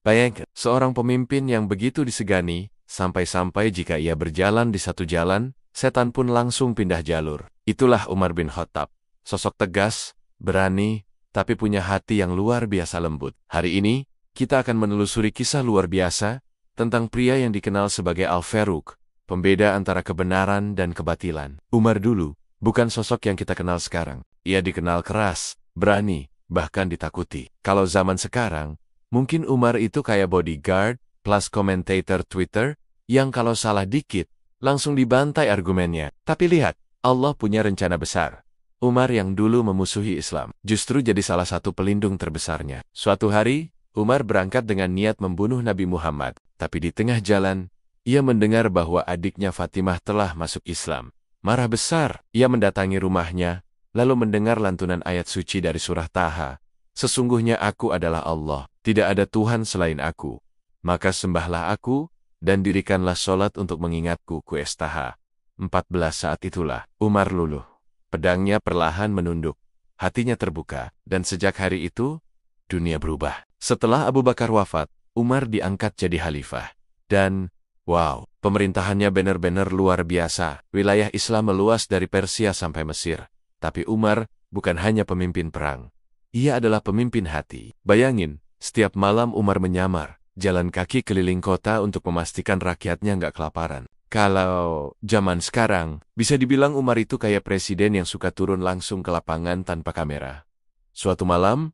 Bayangkan, seorang pemimpin yang begitu disegani, sampai-sampai jika ia berjalan di satu jalan, setan pun langsung pindah jalur. Itulah Umar bin Khattab. Sosok tegas, berani, tapi punya hati yang luar biasa lembut. Hari ini, kita akan menelusuri kisah luar biasa tentang pria yang dikenal sebagai Al-Faruq, pembeda antara kebenaran dan kebatilan. Umar dulu bukan sosok yang kita kenal sekarang. Ia dikenal keras, berani, bahkan ditakuti. Kalau zaman sekarang, mungkin Umar itu kayak bodyguard plus komentator Twitter yang kalau salah dikit, langsung dibantai argumennya. Tapi lihat, Allah punya rencana besar. Umar yang dulu memusuhi Islam, justru jadi salah satu pelindung terbesarnya. Suatu hari, Umar berangkat dengan niat membunuh Nabi Muhammad. Tapi di tengah jalan, ia mendengar bahwa adiknya Fatimah telah masuk Islam. Marah besar, ia mendatangi rumahnya, lalu mendengar lantunan ayat suci dari surah Taha. Sesungguhnya aku adalah Allah, tidak ada Tuhan selain aku. Maka sembahlah aku, dan dirikanlah sholat untuk mengingatku. Qs Taha 14. Saat itulah, Umar luluh. Pedangnya perlahan menunduk, hatinya terbuka, dan sejak hari itu, dunia berubah. Setelah Abu Bakar wafat, Umar diangkat jadi khalifah. Dan, wow, pemerintahannya benar-benar luar biasa. Wilayah Islam meluas dari Persia sampai Mesir. Tapi Umar bukan hanya pemimpin perang. Ia adalah pemimpin hati. Bayangin, setiap malam Umar menyamar, jalan kaki keliling kota untuk memastikan rakyatnya nggak kelaparan. Kalau zaman sekarang, bisa dibilang Umar itu kayak presiden yang suka turun langsung ke lapangan tanpa kamera. Suatu malam,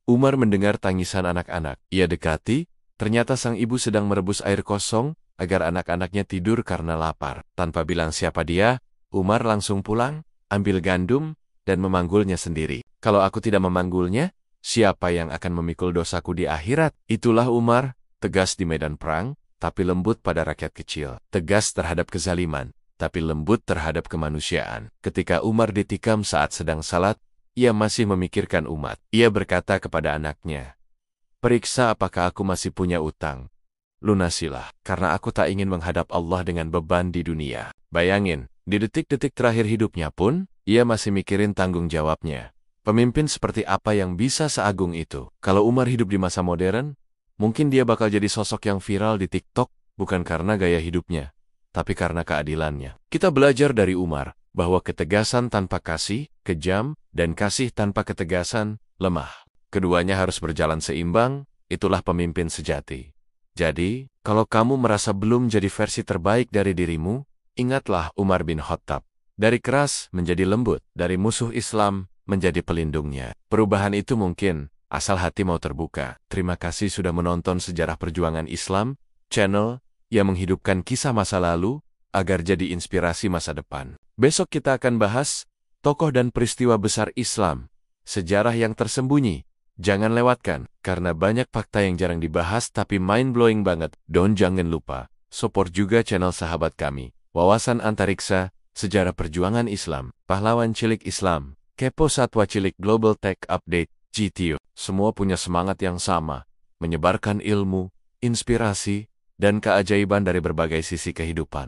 Umar mendengar tangisan anak-anak. Ia dekati, ternyata sang ibu sedang merebus air kosong agar anak-anaknya tidur karena lapar. Tanpa bilang siapa dia, Umar langsung pulang, ambil gandum, dan memanggulnya sendiri. Kalau aku tidak memanggulnya, siapa yang akan memikul dosaku di akhirat? Itulah Umar, tegas di medan perang, tapi lembut pada rakyat kecil. Tegas terhadap kezaliman, tapi lembut terhadap kemanusiaan. Ketika Umar ditikam saat sedang salat, ia masih memikirkan umat. Ia berkata kepada anaknya, "Periksa apakah aku masih punya utang. Lunasilah, karena aku tak ingin menghadap Allah dengan beban di dunia." Bayangin, di detik-detik terakhir hidupnya pun, ia masih mikirin tanggung jawabnya. Pemimpin seperti apa yang bisa seagung itu? Kalau Umar hidup di masa modern, mungkin dia bakal jadi sosok yang viral di TikTok, bukan karena gaya hidupnya, tapi karena keadilannya. Kita belajar dari Umar, bahwa ketegasan tanpa kasih, kejam, dan kasih tanpa ketegasan, lemah. Keduanya harus berjalan seimbang, itulah pemimpin sejati. Jadi, kalau kamu merasa belum jadi versi terbaik dari dirimu, ingatlah Umar bin Khattab. Dari keras menjadi lembut, dari musuh Islam menjadi pelindungnya. Perubahan itu mungkin, asal hati mau terbuka. Terima kasih sudah menonton Sejarah Perjuangan Islam, channel yang menghidupkan kisah masa lalu agar jadi inspirasi masa depan. Besok kita akan bahas tokoh dan peristiwa besar Islam, sejarah yang tersembunyi. Jangan lewatkan, karena banyak fakta yang jarang dibahas tapi mind-blowing banget. Jangan lupa, support juga channel sahabat kami, Wawasan Antariksa, Sejarah Perjuangan Islam, Pahlawan Cilik Islam, Kepo Satwa Cilik Global Tech Update, GTU. Semua punya semangat yang sama, menyebarkan ilmu, inspirasi, dan keajaiban dari berbagai sisi kehidupan.